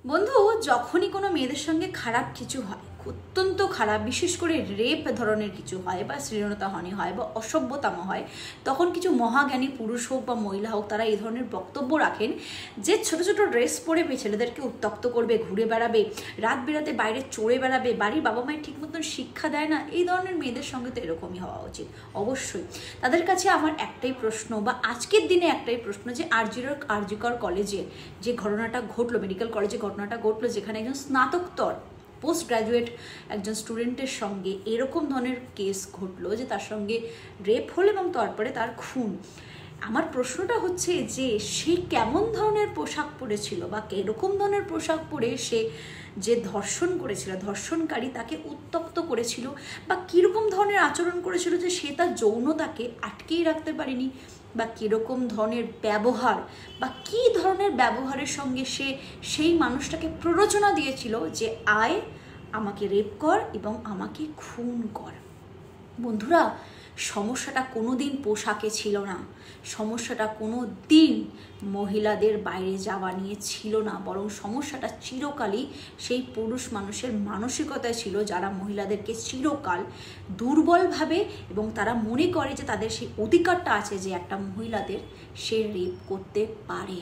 বন্ধু, যখনই কোনো মেয়েদের সঙ্গে খারাপ কিছু হয়, অত্যন্ত খারাপ, বিশেষ করে রেপ ধরনের কিছু হয় বা শ্লীলতাহানি হয় বা অসভ্যতাম হয়, তখন কিছু মহাজ্ঞানী পুরুষ হোক বা মহিলা হোক তারা এই ধরনের বক্তব্য রাখেন যে ছোট ছোট ড্রেস পরে ছেলেদেরকে উত্ত্যক্ত করবে, ঘুরে বেড়াবে, রাত বেরাতে বাইরে চড়ে বেড়াবে, বাড়ির বাবা মায়ের ঠিক মতন শিক্ষা দেয় না, এই ধরনের মেয়েদের সঙ্গে তো এরকমই হওয়া উচিত। অবশ্যই তাদের কাছে আমার একটাই প্রশ্ন, বা আজকের দিনে একটাই প্রশ্ন, যে আরজিকর কলেজে যে ঘটনাটা ঘটলো, মেডিকেল কলেজে ঘটনাটা ঘটলো, যেখানে একজন স্নাতকোত্তর পোস্ট গ্র্যাজুয়েট একজন স্টুডেন্টের সঙ্গে এরকম ধরনের কেস ঘটলো যে তার সঙ্গে রেপ হলো এবং তারপরে তার খুন। আমার প্রশ্নটা হচ্ছে যে সে কেমন ধরনের পোশাক পরেছিল, বা এরকম ধরনের পোশাক পরে সে যে ধর্ষণ করেছিল, ধর্ষণকারী তাকে উত্ত্যক্ত করেছিল, বা কীরকম ধরনের আচরণ করেছিল যে সে তার যৌনতাকে আটকেই রাখতে পারেনি, বা কীরকম ধরনের ব্যবহার বা কী ধরনের ব্যবহারের সঙ্গে সে সেই মানুষটাকে প্ররোচনা দিয়েছিল যে আয় আমাকে রেপ কর এবং আমাকে খুন কর। বন্ধুরা, সমস্যাটা কোনো দিন পোশাকে ছিল না, সমস্যাটা কোনো দিন মহিলাদের বাইরে যাওয়া নিয়ে ছিল না, বরং সমস্যাটা চিরকালই সেই পুরুষ মানুষের মানসিকতায় ছিল, যারা মহিলাদেরকে চিরকাল দুর্বল ভাবে এবং তারা মনে করে যে তাদের সেই অধিকারটা আছে যে একটা মহিলাদের সে রেপ করতে পারে।